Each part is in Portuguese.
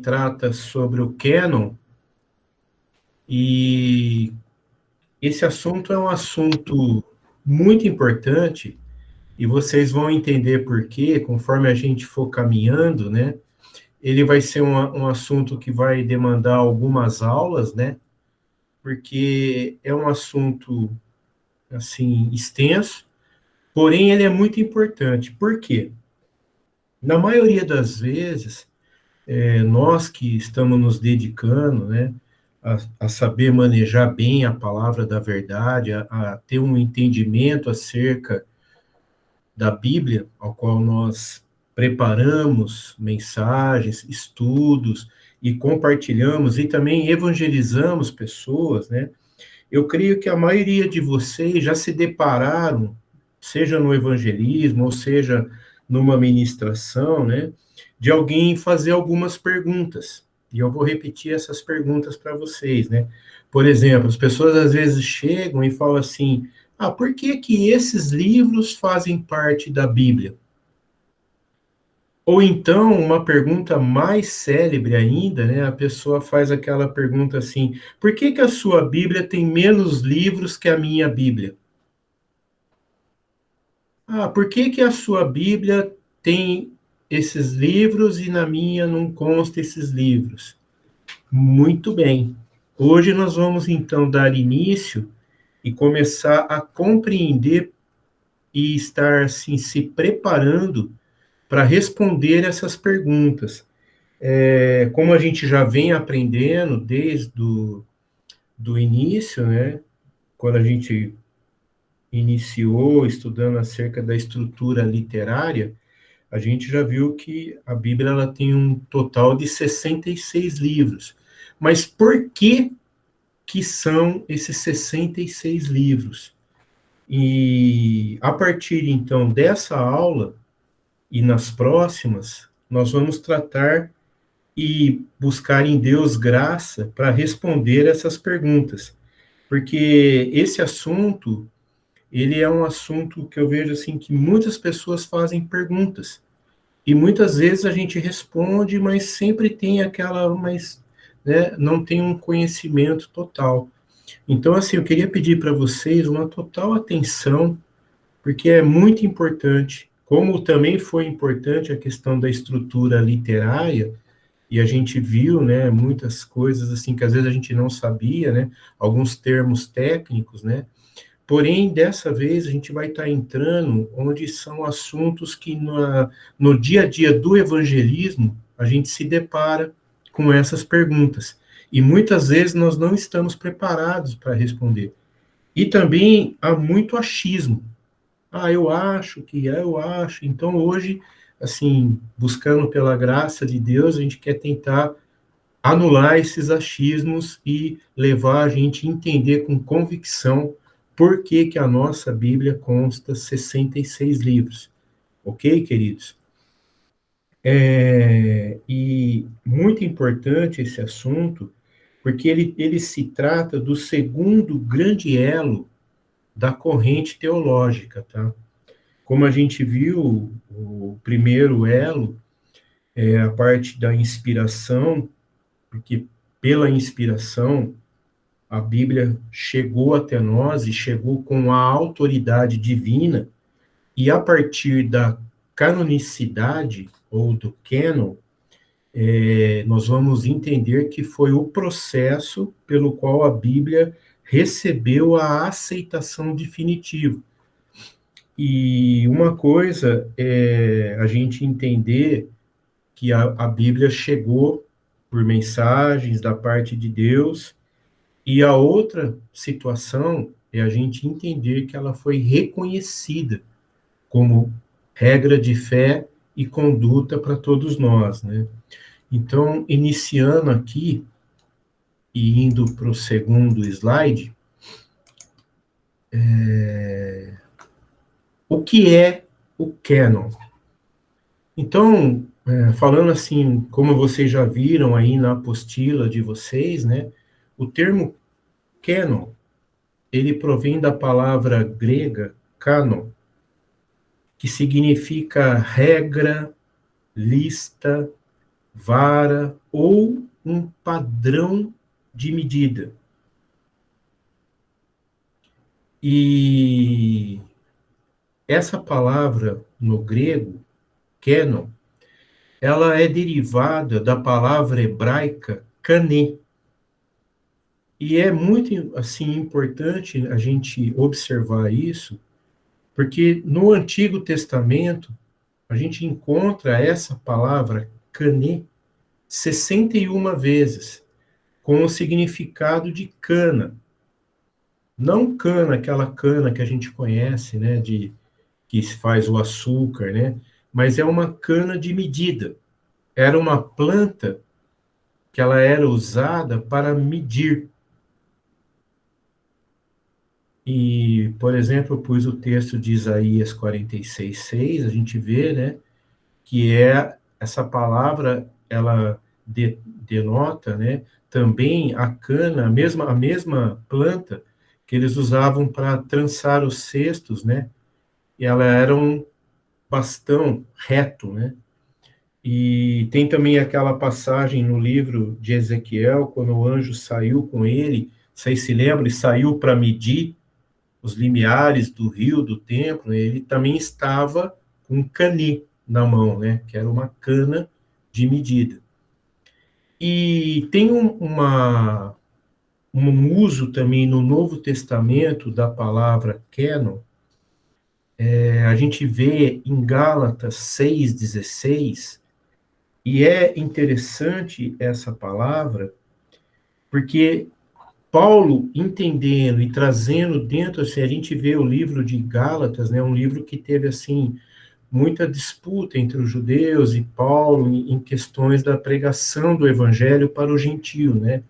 trata sobre o cânon, e esse assunto é um assunto muito importante, e vocês vão entender por quê, conforme a gente for caminhando, né? Ele vai ser um assunto que vai demandar algumas aulas, né? Porque é um assunto, assim, extenso, porém ele é muito importante. Por quê? Na maioria das vezes, nós que estamos nos dedicando, né, a saber manejar bem a palavra da verdade, a ter um entendimento acerca da Bíblia, ao qual nós preparamos mensagens, estudos e compartilhamos e também evangelizamos pessoas, né? Eu creio que a maioria de vocês já se depararam, seja no evangelismo, ou seja numa ministração, né, de alguém fazer algumas perguntas. E eu vou repetir essas perguntas para vocês, né? Por exemplo, as pessoas às vezes chegam e falam assim: ah, por que que esses livros fazem parte da Bíblia? Ou então, uma pergunta mais célebre ainda, né? A pessoa faz aquela pergunta assim: por que que a sua Bíblia tem menos livros que a minha Bíblia? Ah, por que que a sua Bíblia tem esses livros e na minha não consta esses livros? Muito bem. Hoje nós vamos então dar início e começar a compreender e estar assim se preparando para responder essas perguntas. Como a gente já vem aprendendo desde do início, né? Quando a gente iniciou estudando acerca da estrutura literária, a gente já viu que a Bíblia ela tem um total de 66 livros. Mas por que são esses 66 livros? E a partir então dessa aula e nas próximas, nós vamos tratar e buscar em Deus graça para responder essas perguntas. Porque esse assunto, ele é um assunto que eu vejo assim que muitas pessoas fazem perguntas. E muitas vezes a gente responde, mas sempre tem aquela, mas né, não tem um conhecimento total. Então, assim, eu queria pedir para vocês uma total atenção, porque é muito importante, como também foi importante a questão da estrutura literária, e a gente viu, né, muitas coisas assim que às vezes a gente não sabia, né, alguns termos técnicos, né, porém, dessa vez, a gente vai estar entrando onde são assuntos que no dia a dia do evangelismo, a gente se depara com essas perguntas. E muitas vezes nós não estamos preparados para responder. E também há muito achismo. Ah, eu acho que, eu acho. Então, hoje, assim, buscando pela graça de Deus, a gente quer tentar anular esses achismos e levar a gente a entender com convicção por que que a nossa Bíblia consta 66 livros. Ok, queridos? E muito importante esse assunto, porque ele se trata do segundo grande elo da corrente teológica, tá? Como a gente viu, o primeiro elo é a parte da inspiração, porque pela inspiração a Bíblia chegou até nós e chegou com a autoridade divina, e a partir da canonicidade, ou do cânon, nós vamos entender que foi o processo pelo qual a Bíblia recebeu a aceitação definitiva. E uma coisa é a gente entender que a Bíblia chegou por mensagens da parte de Deus, e a outra situação é a gente entender que ela foi reconhecida como regra de fé e conduta para todos nós, né? Então, iniciando aqui e indo para o segundo slide, o que é o cânon? Então, falando assim, como vocês já viram aí na apostila de vocês, né? O termo cânon, ele provém da palavra grega canon, que significa regra, lista, vara ou um padrão de medida. E essa palavra no grego, canon, ela é derivada da palavra hebraica kané. E é muito assim importante a gente observar isso, porque no Antigo Testamento a gente encontra essa palavra kané 61 vezes, com o significado de cana. Não cana, aquela cana que a gente conhece, né, que se faz o açúcar, né? Mas é uma cana de medida. Era uma planta que ela era usada para medir. E, por exemplo, eu pus o texto de Isaías 46:6, a gente vê, né, que é essa palavra, ela denota, né, também a cana, a mesma planta que eles usavam para trançar os cestos, né? E ela era um bastão reto, né? E tem também aquela passagem no livro de Ezequiel, quando o anjo saiu com ele, vocês se lembram, ele saiu para medir os limiares do rio, do templo, ele também estava com um cani na mão, né? Que era uma cana de medida. E tem um uso também no Novo Testamento da palavra canon. A gente vê em Gálatas 6:16, e é interessante essa palavra, porque Paulo, entendendo e trazendo dentro, assim, a gente vê o livro de Gálatas, né, um livro que teve, assim, muita disputa entre os judeus e Paulo em questões da pregação do evangelho para o gentio, né?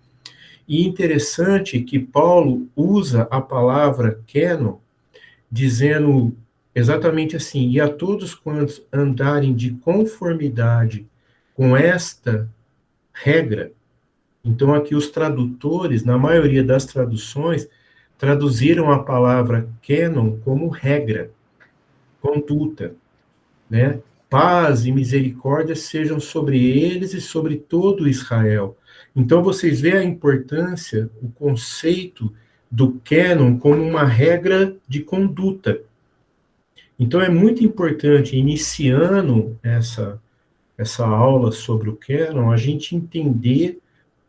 E interessante que Paulo usa a palavra canon, dizendo exatamente assim: e a todos quantos andarem de conformidade com esta regra. Então, aqui os tradutores, na maioria das traduções, traduziram a palavra canon como regra, conduta, né? Paz e misericórdia sejam sobre eles e sobre todo Israel. Então, vocês veem a importância, o conceito do canon como uma regra de conduta. Então, é muito importante, iniciando essa aula sobre o canon, a gente entender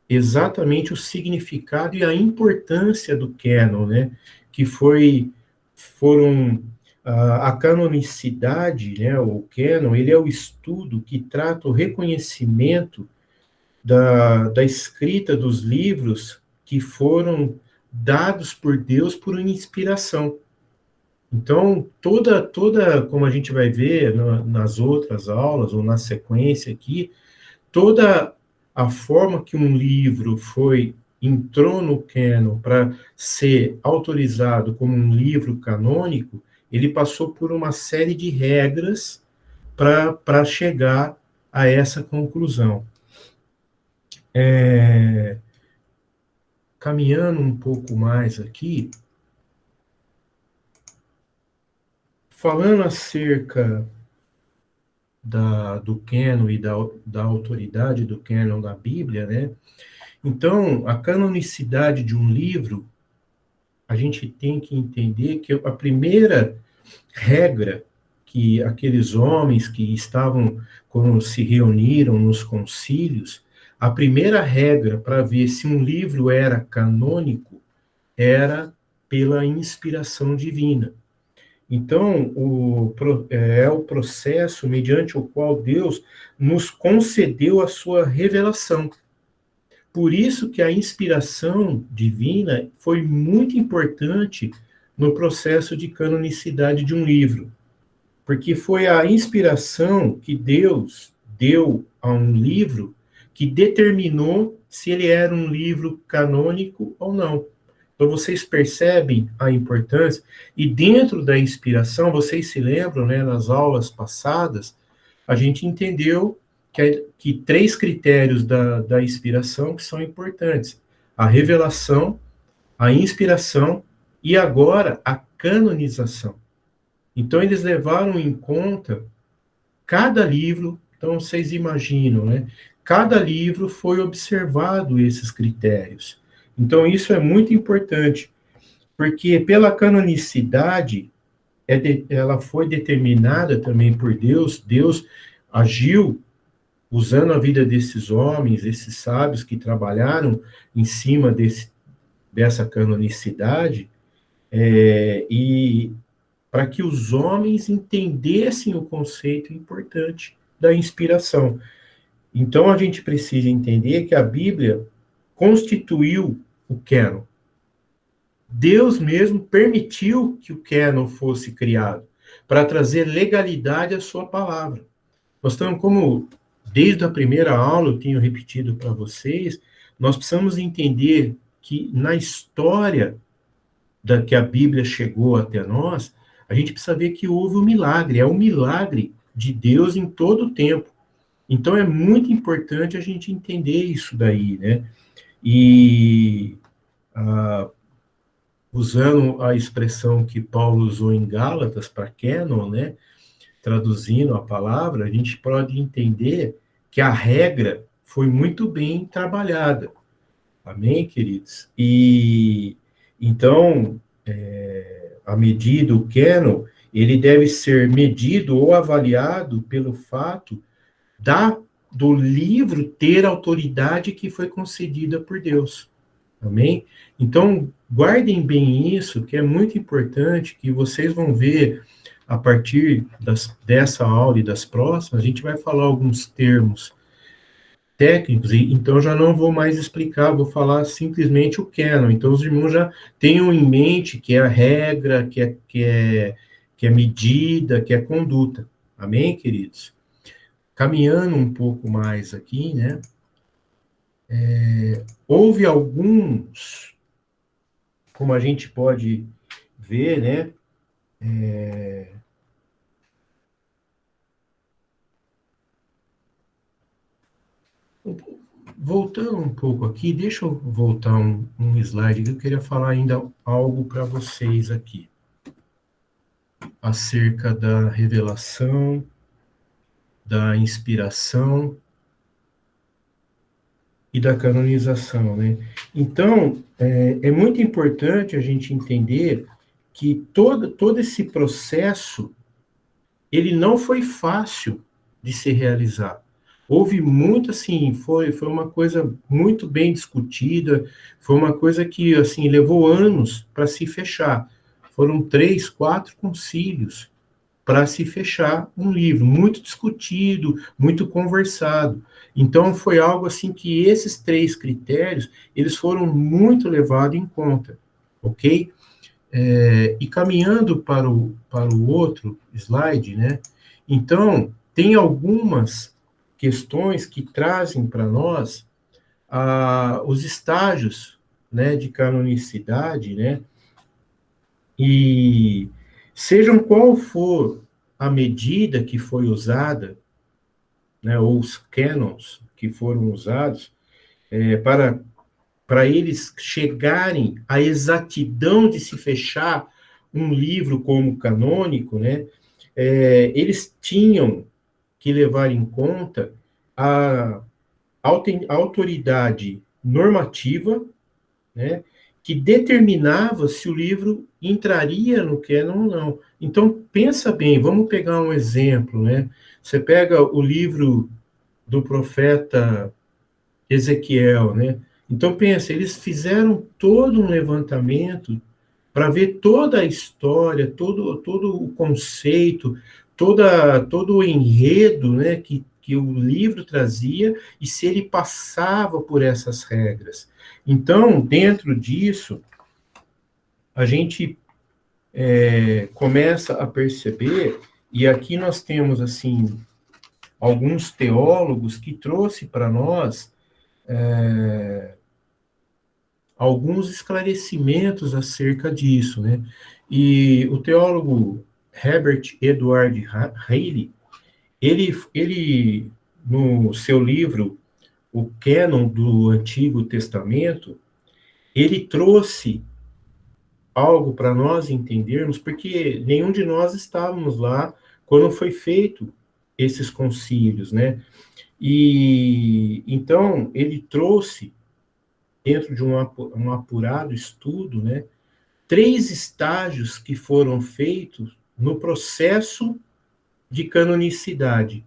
exatamente o significado e a importância do canon, né? Que foram a canonicidade, né? O canon, ele é o estudo que trata o reconhecimento da escrita dos livros que foram dados por Deus por inspiração. Então, como a gente vai ver nas outras aulas, ou na sequência aqui, toda a forma que um livro entrou no cânon para ser autorizado como um livro canônico, ele passou por uma série de regras para chegar a essa conclusão. Caminhando um pouco mais aqui, falando acerca do cânon e da autoridade do cânon da Bíblia, né? Então, a canonicidade de um livro, a gente tem que entender que a primeira regra que aqueles homens que estavam, quando se reuniram nos concílios, a primeira regra para ver se um livro era canônico era pela inspiração divina. Então, é o processo mediante o qual Deus nos concedeu a sua revelação. Por isso que a inspiração divina foi muito importante no processo de canonicidade de um livro, porque foi a inspiração que Deus deu a um livro que determinou se ele era um livro canônico ou não. Então, vocês percebem a importância, e dentro da inspiração, vocês se lembram, né, nas aulas passadas, a gente entendeu que 3 critérios da inspiração que são importantes: a revelação, a inspiração e agora a canonização. Então, eles levaram em conta cada livro. Então, vocês imaginam, né? cada livro foi observado esses critérios. Então, isso é muito importante, porque pela canonicidade, ela foi determinada também por Deus, Deus agiu usando a vida desses homens, esses sábios que trabalharam em cima dessa canonicidade, e para que os homens entendessem o conceito importante da inspiração. Então, a gente precisa entender que a Bíblia constituiu o cânon. Deus mesmo permitiu que o cânon fosse criado para trazer legalidade à sua palavra. Nós estamos, como desde a primeira aula eu tenho repetido para vocês, nós precisamos entender que na história da que a Bíblia chegou até nós, a gente precisa ver que houve um milagre, é um milagre de Deus em todo o tempo. Então é muito importante a gente entender isso daí, né? E usando a expressão que Paulo usou em Gálatas para cânon, né? Traduzindo a palavra, a gente pode entender que a regra foi muito bem trabalhada. Amém, queridos? E então, a medida, o cânon, ele deve ser medido ou avaliado pelo fato do livro ter a autoridade que foi concedida por Deus. Amém? Então, guardem bem isso, que é muito importante, que vocês vão ver a partir dessa aula e das próximas, a gente vai falar alguns termos técnicos, e então já não vou mais explicar, vou falar simplesmente o cânon. Então, os irmãos já tenham em mente que é a regra, que é medida, que é conduta. Amém, queridos? Caminhando um pouco mais aqui, né? Houve alguns, como a gente pode ver, né? Voltando um pouco aqui, deixa eu voltar um slide que eu queria falar ainda algo para vocês aqui, acerca da revelação, da inspiração e da canonização, né? Então, é muito importante a gente entender que todo esse processo, ele não foi fácil de se realizar. Houve muito, assim, foi uma coisa muito bem discutida, foi uma coisa que, assim, levou anos para se fechar. Foram 3, 4 concílios para se fechar um livro, muito discutido, muito conversado. Então, foi algo assim que esses 3 critérios, eles foram muito levados em conta, ok? E caminhando para o outro slide, né? Então, tem algumas questões que trazem para nós os estágios, né, de canonicidade, né? E sejam qual for a medida que foi usada, né, ou os canons que foram usados, para eles chegarem à exatidão de se fechar um livro como canônico, né, eles tinham que levar em conta a autoridade normativa, né, que determinava se o livro entraria no cânon ou não. Então, pensa bem, vamos pegar um exemplo, né? Você pega o livro do profeta Ezequiel, né? Então, pensa, eles fizeram todo um levantamento para ver toda a história, todo o conceito, todo o enredo, né, que o livro trazia e se ele passava por essas regras. Então, dentro disso, a gente começa a perceber, e aqui nós temos, assim, alguns teólogos que trouxe para nós alguns esclarecimentos acerca disso, né? E o teólogo Herbert Edward Haley, ele no seu livro O Cânon do Antigo Testamento, ele trouxe algo para nós entendermos, porque nenhum de nós estávamos lá quando foi feito esses concílios, né? E então ele trouxe, dentro de um apurado estudo, né, 3 estágios que foram feitos no processo de canonicidade.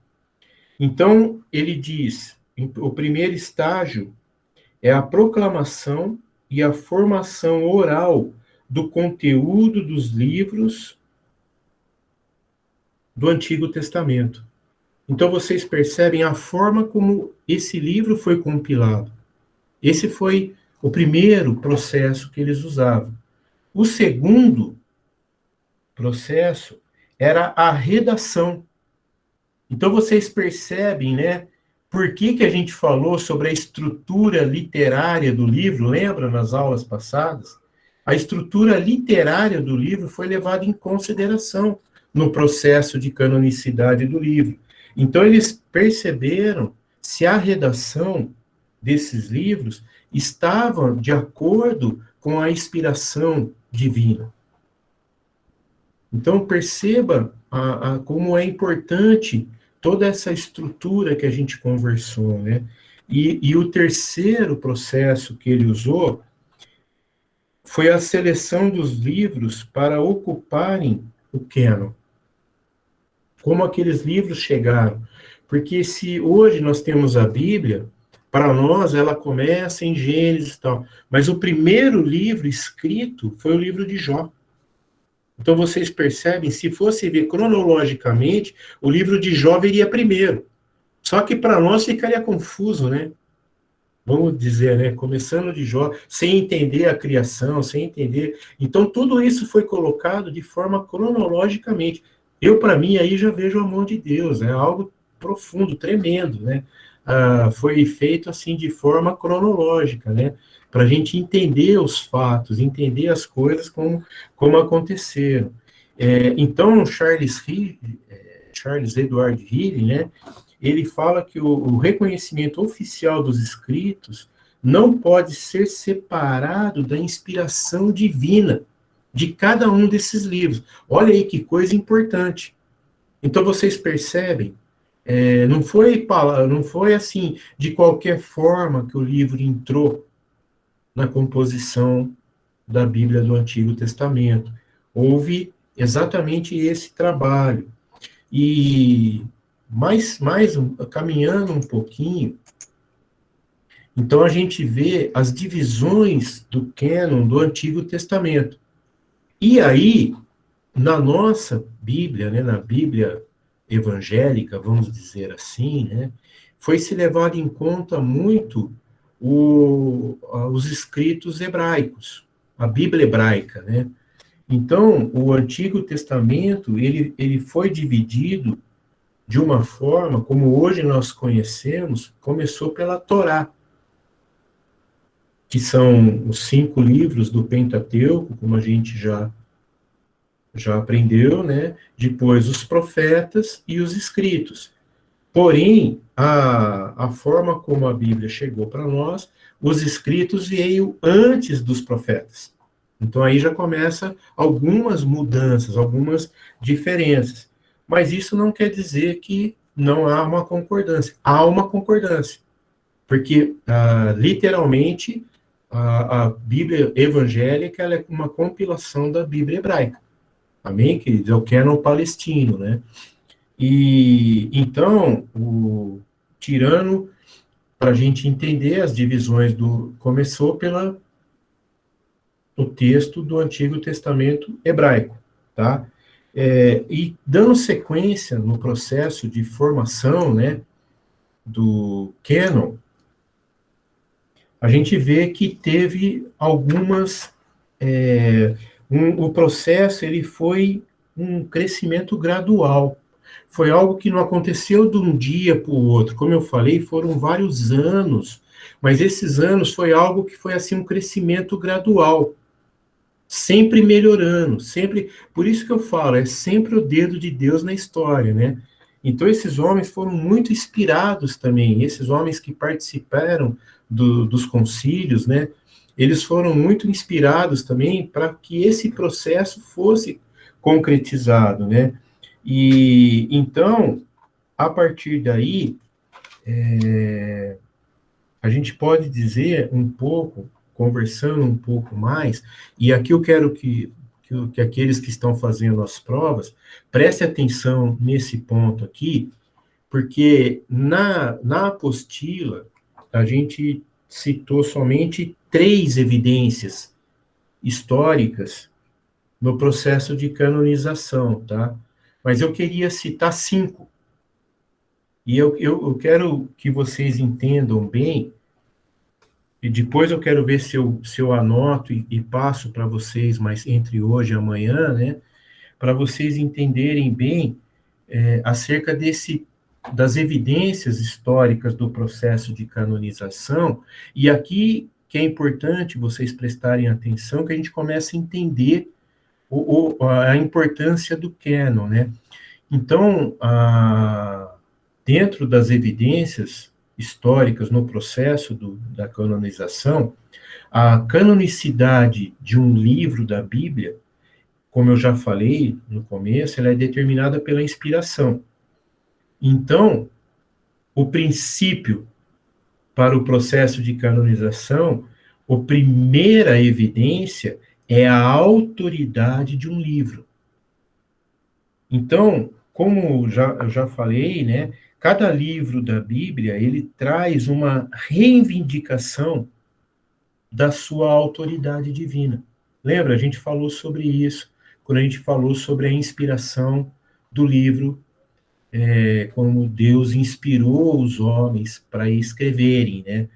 Então, ele diz, o primeiro estágio é a proclamação e a formação oral do conteúdo dos livros do Antigo Testamento. Então, vocês percebem a forma como esse livro foi compilado. Esse foi o primeiro processo que eles usavam. O segundo processo era a redação. Então, vocês percebem, né, por que a gente falou sobre a estrutura literária do livro, lembra, nas aulas passadas? A estrutura literária do livro foi levada em consideração no processo de canonicidade do livro. Então, eles perceberam se a redação desses livros estava de acordo com a inspiração divina. Então, perceba como é importante toda essa estrutura que a gente conversou, né? E o terceiro processo que ele usou foi a seleção dos livros para ocuparem o cânon. Como aqueles livros chegaram. Porque se hoje nós temos a Bíblia, para nós ela começa em Gênesis e tal, mas o primeiro livro escrito foi o livro de Jó. Então vocês percebem, se fosse ver cronologicamente, o livro de Jó viria primeiro. Só que para nós ficaria confuso, né? Vamos dizer, né? Começando de Jó, sem entender a criação, sem entender. Então tudo isso foi colocado de forma cronologicamente. Eu, para mim, aí já vejo a mão de Deus, é algo profundo, tremendo, né? Foi feito assim de forma cronológica, né? Para a gente entender os fatos, entender as coisas como aconteceram. Então, Charles Edward Riley, né? Ele fala que o reconhecimento oficial dos escritos não pode ser separado da inspiração divina de cada um desses livros. Olha aí que coisa importante. Então, vocês percebem, não foi assim, de qualquer forma que o livro entrou na composição da Bíblia do Antigo Testamento. Houve exatamente esse trabalho. E caminhando um pouquinho, então a gente vê as divisões do cânon do Antigo Testamento. E aí, na nossa Bíblia, né, na Bíblia evangélica, vamos dizer assim, né, foi se levado em conta muito os escritos hebraicos, a Bíblia hebraica, né? Então, o Antigo Testamento, ele foi dividido de uma forma, como hoje nós conhecemos, começou pela Torá, que são os 5 livros do Pentateuco, como a gente já aprendeu, né? Depois os profetas e os escritos. Porém, a forma como a Bíblia chegou para nós, os escritos veio antes dos profetas. Então aí já começa algumas mudanças, algumas diferenças. Mas isso não quer dizer que não há uma concordância. Há uma concordância. Porque, literalmente, a Bíblia evangélica ela é uma compilação da Bíblia hebraica. Amém, queridos? É o cânon palestino, né? E, então, tirando, para a gente entender as divisões começou o texto do Antigo Testamento hebraico, tá? E dando sequência no processo de formação, né, do cânon, a gente vê que teve algumas... o processo ele foi um crescimento gradual. Foi algo que não aconteceu de um dia para o outro. Como eu falei, foram vários anos, mas esses anos foi algo que foi assim um crescimento gradual, sempre melhorando, sempre. Por isso que eu falo, é sempre o dedo de Deus na história, né? Então esses homens foram muito inspirados também. Esses homens que participaram dos concílios, né? Eles foram muito inspirados também para que esse processo fosse concretizado, né? E então, a partir daí, a gente pode dizer um pouco, conversando um pouco mais, e aqui eu quero que aqueles que estão fazendo as provas prestem atenção nesse ponto aqui, porque na apostila a gente citou somente 3 evidências históricas no processo de canonização, tá? Mas eu queria citar 5. E eu quero que vocês entendam bem, e depois eu quero ver se eu anoto e passo para vocês, mas entre hoje e amanhã, né? Para vocês entenderem bem acerca das evidências históricas do processo de canonização, e aqui que é importante vocês prestarem atenção, que a gente começa a entender a importância do cânon, né? Então, dentro das evidências históricas no processo da canonização, a canonicidade de um livro da Bíblia, como eu já falei no começo, ela é determinada pela inspiração. Então, o princípio para o processo de canonização, a primeira evidência é a autoridade de um livro. Então, como eu já falei, né, cada livro da Bíblia, ele traz uma reivindicação da sua autoridade divina. Lembra? A gente falou sobre isso, quando a gente falou sobre a inspiração do livro, como Deus inspirou os homens para escreverem, né?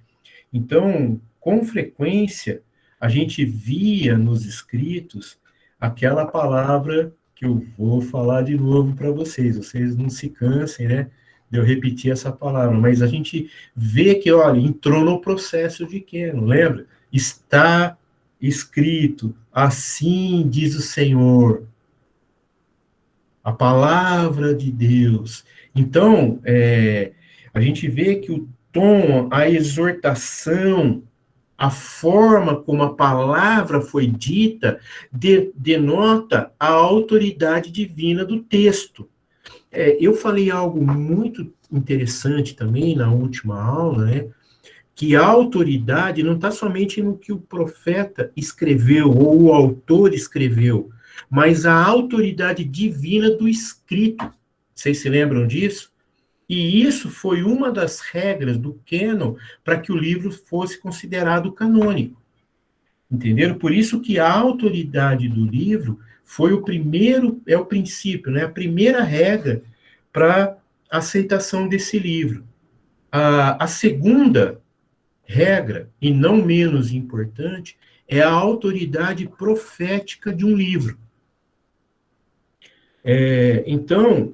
Então, com frequência, a gente via nos escritos aquela palavra que eu vou falar de novo para vocês não se cansem, né, de eu repetir essa palavra, mas a gente vê que, olha, entrou no processo de Cânon, lembra? Está escrito, assim diz o Senhor, a palavra de Deus. Então, a gente vê que o tom, a exortação, a forma como a palavra foi dita, denota a autoridade divina do texto. Eu falei algo muito interessante também na última aula, né? Que a autoridade não está somente no que o profeta escreveu ou o autor escreveu, mas a autoridade divina do escrito. Vocês se lembram disso? E isso foi uma das regras do cânon para que o livro fosse considerado canônico. Entenderam? Por isso que a autoridade do livro foi o princípio, né? A primeira regra para aceitação desse livro. A segunda regra, e não menos importante, é a autoridade profética de um livro. Então,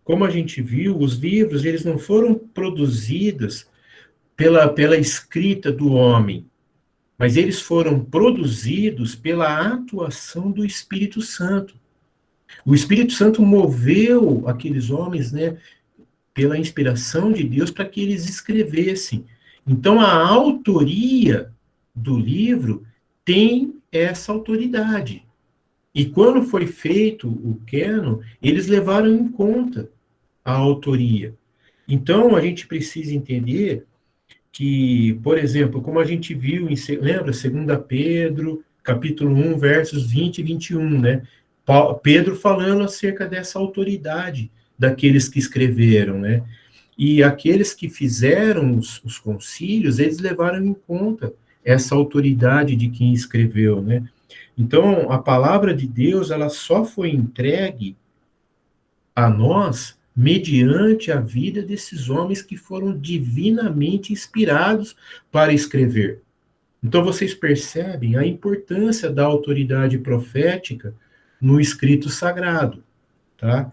como a gente viu, os livros eles não foram produzidos pela escrita do homem, mas eles foram produzidos pela atuação do Espírito Santo. O Espírito Santo moveu aqueles homens, né, pela inspiração de Deus para que eles escrevessem. Então, a autoria do livro tem essa autoridade. E quando foi feito o cânon, eles levaram em conta a autoria. Então, a gente precisa entender que, por exemplo, como a gente viu, lembra, 2 Pedro, capítulo 1, versos 20 e 21, né? Pedro falando acerca dessa autoridade daqueles que escreveram, né? E aqueles que fizeram os concílios, eles levaram em conta essa autoridade de quem escreveu, né? Então, a palavra de Deus, ela só foi entregue a nós mediante a vida desses homens que foram divinamente inspirados para escrever. Então, vocês percebem a importância da autoridade profética no escrito sagrado, tá?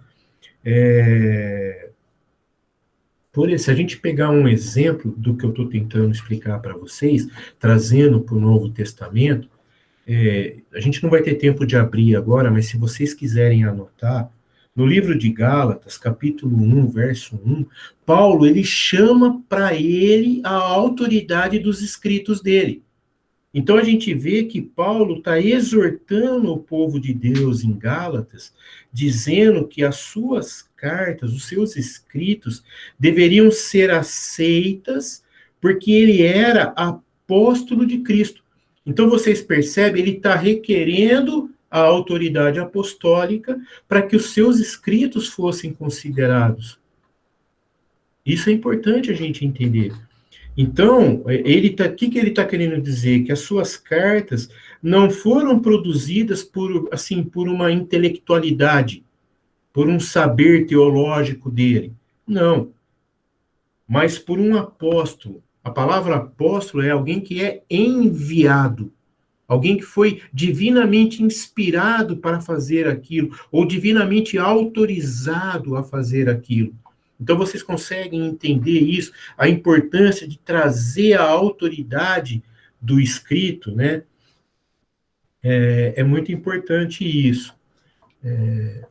Se a gente pegar um exemplo do que eu estou tentando explicar para vocês, trazendo para o Novo Testamento, a gente não vai ter tempo de abrir agora, mas se vocês quiserem anotar, no livro de Gálatas, capítulo 1, verso 1, Paulo, ele chama para ele a autoridade dos escritos dele. Então a gente vê que Paulo está exortando o povo de Deus em Gálatas, dizendo que as suas cartas, os seus escritos, deveriam ser aceitas, porque ele era apóstolo de Cristo. Então vocês percebem, ele está requerendo a autoridade apostólica para que os seus escritos fossem considerados. Isso é importante a gente entender. Então, o que ele está querendo dizer? Que as suas cartas não foram produzidas por uma intelectualidade, por um saber teológico dele. Não, mas por um apóstolo. A palavra apóstolo é alguém que é enviado, alguém que foi divinamente inspirado para fazer aquilo, ou divinamente autorizado a fazer aquilo. Então, vocês conseguem entender isso, a importância de trazer a autoridade do escrito, né? É muito importante isso.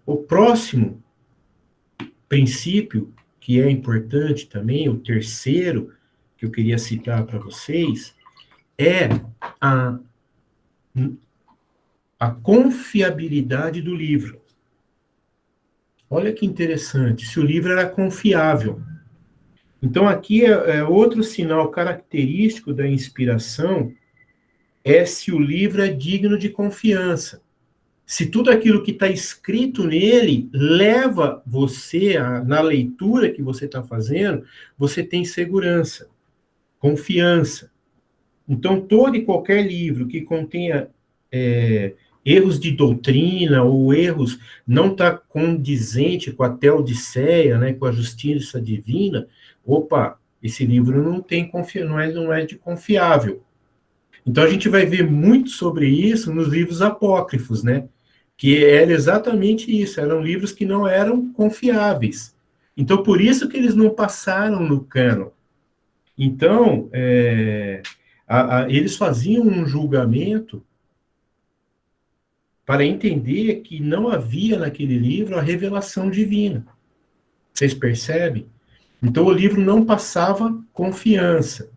O próximo princípio, que é importante também, o terceiro, que eu queria citar para vocês, é a, a confiabilidade do livro. Olha que interessante, se o livro era confiável. Então, aqui é outro sinal característico da inspiração, é se o livro é digno de confiança. Se tudo aquilo que está escrito nele leva você, na leitura que você está fazendo, você tem segurança, confiança. Então, todo e qualquer livro que contenha erros de doutrina ou erros não está condizente com a teodiceia, né, com a justiça divina, opa, esse livro não é de confiável. Então a gente vai ver muito sobre isso nos livros apócrifos, né? Que era exatamente isso, eram livros que não eram confiáveis. Então por isso que eles não passaram no cânon. Então eles faziam um julgamento para entender que não havia naquele livro a revelação divina. Vocês percebem? Então o livro não passava confiança.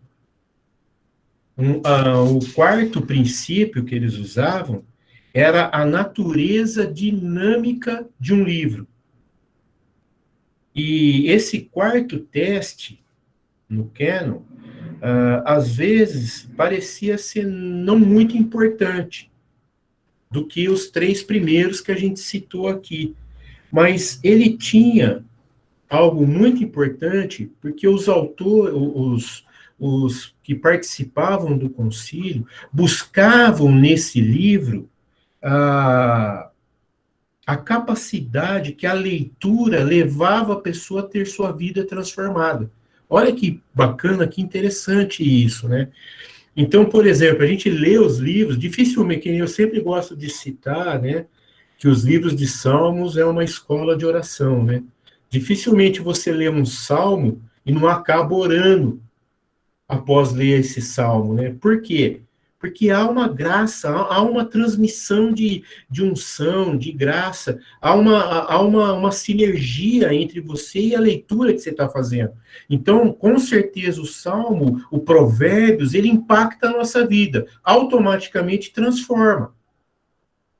O quarto princípio que eles usavam era a natureza dinâmica de um livro. E esse quarto teste no Canon, às vezes, parecia ser não muito importante do que os três primeiros que a gente citou aqui. Mas ele tinha algo muito importante, porque os autores, os que participavam do concílio, buscavam nesse livro a capacidade que a leitura levava a pessoa a ter sua vida transformada. Olha que bacana, que interessante isso, né? Então, por exemplo, a gente lê os livros, dificilmente, que eu sempre gosto de citar, né, que os livros de Salmos é uma escola de oração, né? Dificilmente você lê um salmo e não acaba orando após ler esse salmo, né? Por quê? Porque há uma graça, há uma transmissão de unção, de graça, há uma sinergia entre você e a leitura que você está fazendo. Então, com certeza, o Salmo, o Provérbios, ele impacta a nossa vida, automaticamente transforma.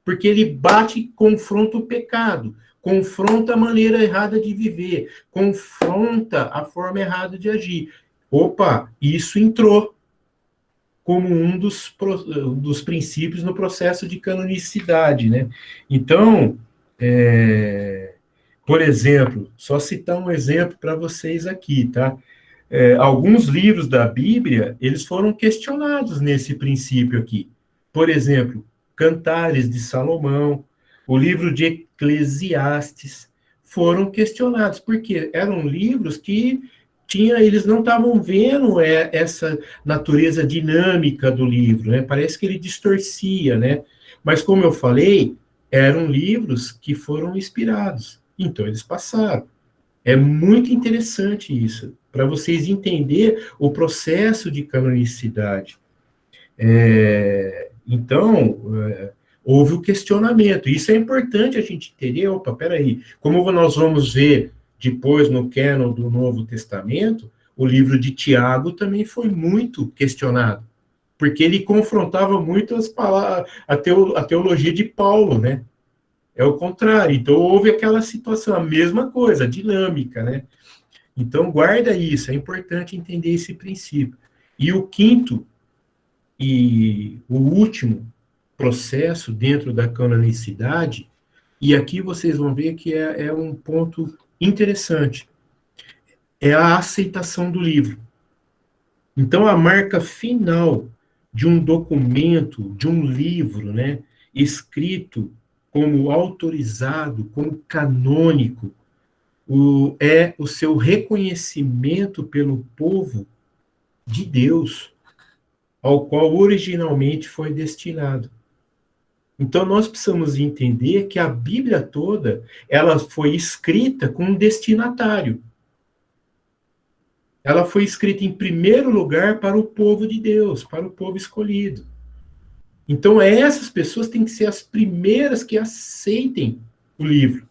Porque ele bate, confronta o pecado, confronta a maneira errada de viver, confronta a forma errada de agir. Opa, isso entrou como um dos princípios no processo de canonicidade, né? Então, por exemplo, só citar um exemplo para vocês aqui, tá? Alguns livros da Bíblia, eles foram questionados nesse princípio aqui. Por exemplo, Cantares de Salomão, o livro de Eclesiastes, foram questionados, porque eram livros que eles não estavam vendo essa natureza dinâmica do livro, né? Parece que ele distorcia, né? Mas, como eu falei, eram livros que foram inspirados, então eles passaram. É muito interessante isso, para vocês entenderem o processo de canonicidade. Então, houve o questionamento. Isso é importante a gente entender. Opa, peraí, como nós vamos ver depois no cânon do Novo Testamento, o livro de Tiago também foi muito questionado. porque ele confrontava muito a teologia de Paulo, né? É o contrário. Então, houve aquela situação, a mesma coisa, a dinâmica, né? Então, guarda isso, é importante entender esse princípio. E o quinto e o último processo dentro da canonicidade, e aqui vocês vão ver que é um ponto interessante, é a aceitação do livro. Então, a marca final de um documento, de um livro, né, escrito como autorizado, como canônico, é o seu reconhecimento pelo povo de Deus, ao qual originalmente foi destinado. Então, nós precisamos entender que a Bíblia toda, ela foi escrita com um destinatário. Ela foi escrita em primeiro lugar para o povo de Deus, para o povo escolhido. Então, essas pessoas têm que ser as primeiras que aceitem o livro.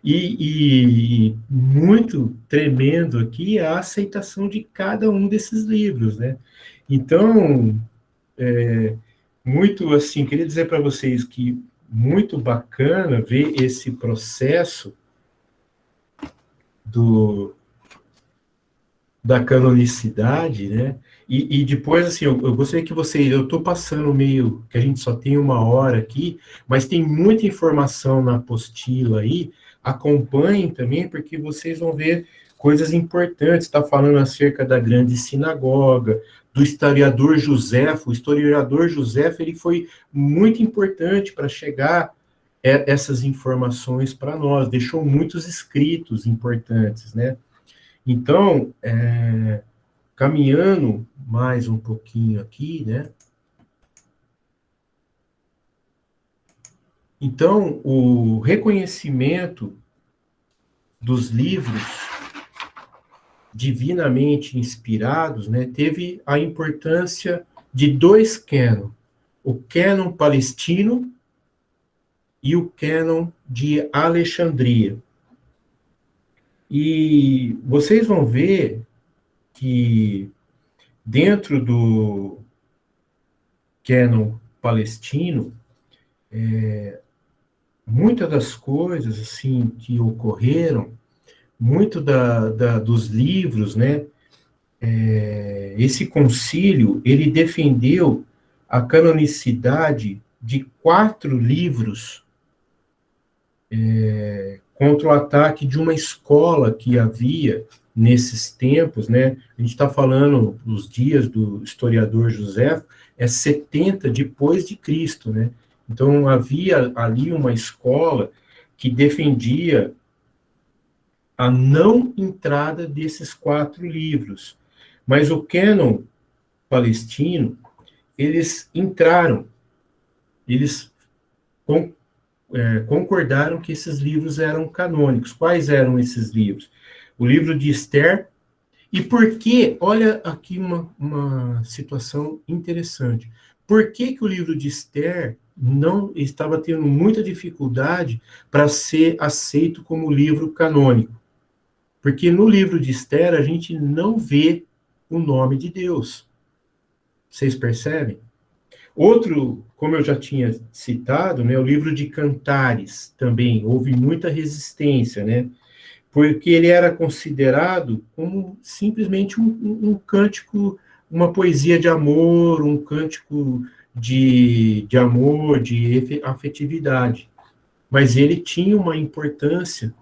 E muito tremendo aqui é a aceitação de cada um desses livros, né? Então, muito assim, queria dizer para vocês que muito bacana ver esse processo da canonicidade, né? E depois, assim, eu gostaria que vocês, eu estou passando meio, que a gente só tem 1 hora aqui, mas tem muita informação na apostila aí, acompanhem também, porque vocês vão ver coisas importantes, está falando acerca da grande sinagoga, do historiador Joséfo, o historiador Joséfo, ele foi muito importante para chegar essas informações para nós, deixou muitos escritos importantes, né? Então, caminhando mais um pouquinho aqui, né? Então, o reconhecimento dos livros divinamente inspirados, né, teve a importância de 2 cânon, o cânon palestino e o cânon de Alexandria. E vocês vão ver que dentro do cânon palestino, muitas das coisas assim que ocorreram, muito dos livros, né? Esse concílio, ele defendeu a canonicidade de 4 livros contra o ataque de uma escola que havia nesses tempos, né? A gente está falando dos dias do historiador José, 70 depois de Cristo, né? Então, havia ali uma escola que defendia a não entrada desses 4 livros. Mas o cânon palestino, eles entraram, eles concordaram que esses livros eram canônicos. Quais eram esses livros? O livro de Esther. E por que, olha aqui uma situação interessante, por que o livro de Esther não estava tendo muita dificuldade para ser aceito como livro canônico? Porque no livro de Esther a gente não vê o nome de Deus. Vocês percebem? Outro, como eu já tinha citado, né, o livro de Cantares também houve muita resistência, né? Porque ele era considerado como simplesmente um cântico, uma poesia de amor, um cântico de amor, de afetividade. Mas ele tinha uma importância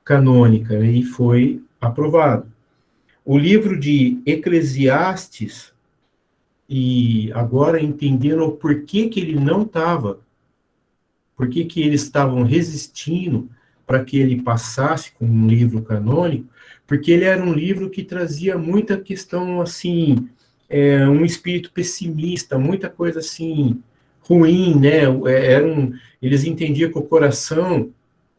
canônica, né, e foi aprovado. O livro de Eclesiastes, e agora entendendo o porquê que ele não estava, porquê que eles estavam resistindo para que ele passasse como um livro canônico, porque ele era um livro que trazia muita questão, assim, um espírito pessimista, muita coisa, assim, ruim, né? Eles entendiam que o coração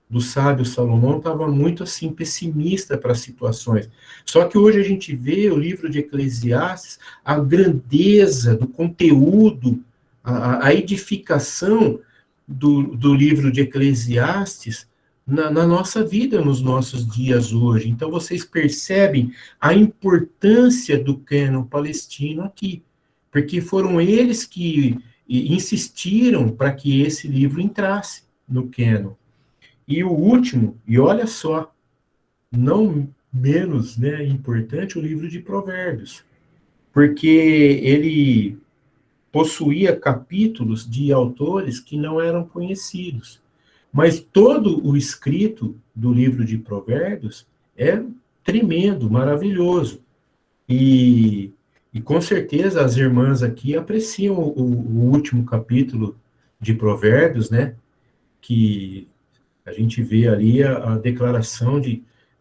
do sábio Salomão estava muito, assim, pessimista para as situações. Só que hoje a gente vê o livro de Eclesiastes, a grandeza do conteúdo, a edificação do livro de Eclesiastes na nossa vida, nos nossos dias hoje. Então, vocês percebem a importância do cânon palestino aqui, porque foram eles que insistiram para que esse livro entrasse no cânon. E o último, e olha só, não menos, né, importante, o livro de Provérbios, porque ele possuía capítulos de autores que não eram conhecidos. Mas todo o escrito do livro de Provérbios é tremendo, maravilhoso. E com certeza as irmãs aqui apreciam o último capítulo de Provérbios, né? Que a gente vê ali a declaração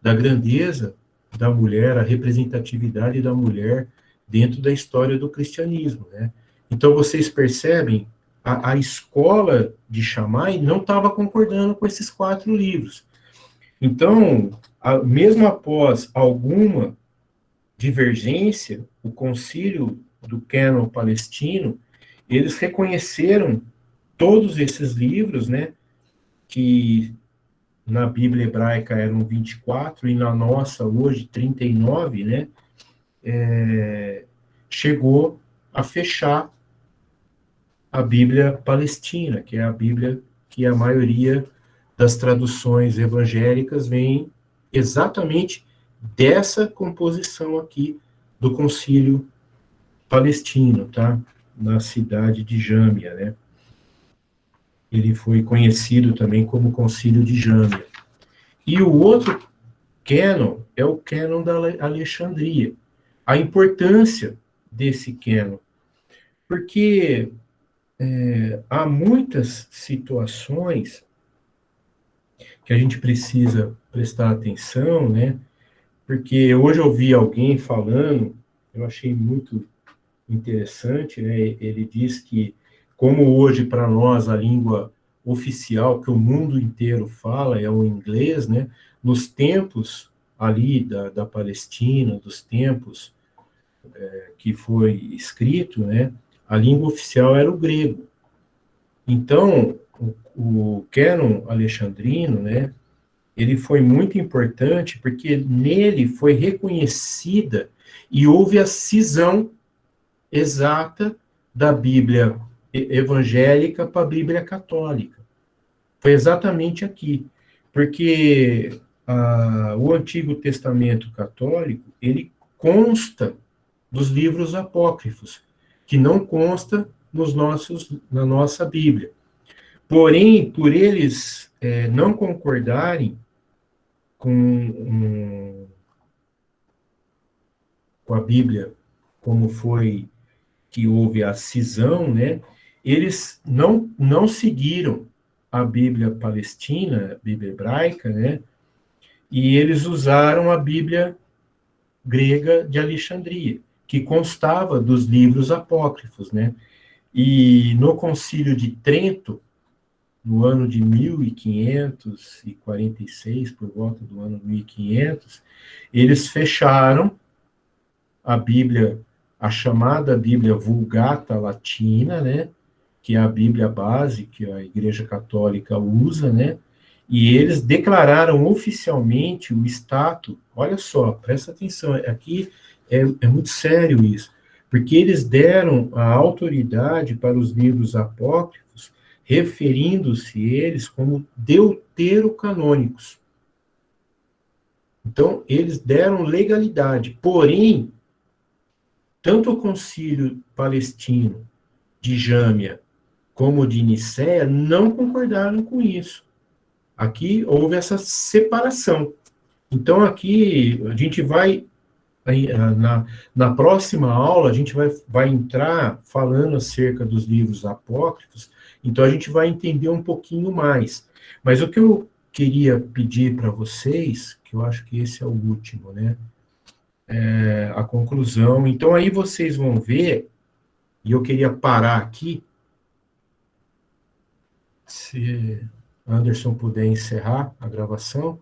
da grandeza da mulher, a representatividade da mulher dentro da história do cristianismo, né? Então vocês percebem, a escola de Shammai não estava concordando com esses 4 livros. Então, mesmo após alguma divergência, o concílio do cânon palestino, eles reconheceram todos esses livros, né, que na Bíblia hebraica eram 24 e na nossa hoje 39, né, chegou a fechar a Bíblia palestina, que é a Bíblia que a maioria das traduções evangélicas vem exatamente dessa composição aqui do Concílio Palestino, tá? Na cidade de Jâmia, né? Ele foi conhecido também como Concílio de Jâmia. E o outro cânon é o cânon da Alexandria. A importância desse cânon, porque há muitas situações que a gente precisa prestar atenção, né? Porque hoje eu vi alguém falando, eu achei muito interessante, né? Ele diz que, como hoje para nós a língua oficial que o mundo inteiro fala é o inglês, né? Nos tempos ali da Palestina, dos tempos que foi escrito, né? A língua oficial era o grego. Então, o cânon alexandrino, né? Ele foi muito importante porque nele foi reconhecida e houve a cisão exata da Bíblia evangélica para a Bíblia católica. Foi exatamente aqui, porque o Antigo Testamento católico, ele consta dos livros apócrifos, que não consta na nossa Bíblia. Porém, por eles não concordarem com a Bíblia, como foi que houve a cisão, né? Eles não seguiram a Bíblia palestina, a Bíblia hebraica, né? E eles usaram a Bíblia grega de Alexandria, que constava dos livros apócrifos, né? E no Concílio de Trento, no ano de 1546, por volta do ano 1500, eles fecharam a Bíblia, a chamada Bíblia Vulgata Latina, né, que é a Bíblia base que a Igreja Católica usa, né, e eles declararam oficialmente o status, olha só, presta atenção, aqui é muito sério isso, porque eles deram a autoridade para os livros apócrifos, referindo-se eles como deuterocanônicos. Então, eles deram legalidade, porém, tanto o Concílio Palestino de Jâmia como o de Nicéia não concordaram com isso. Aqui houve essa separação. Então, aqui a gente vai, na próxima aula, a gente vai entrar falando acerca dos livros apócrifos, então a gente vai entender um pouquinho mais. Mas o que eu queria pedir para vocês, que eu acho que esse é o último, né? A conclusão. Então, aí vocês vão ver, e eu queria parar aqui, se Anderson puder encerrar a gravação,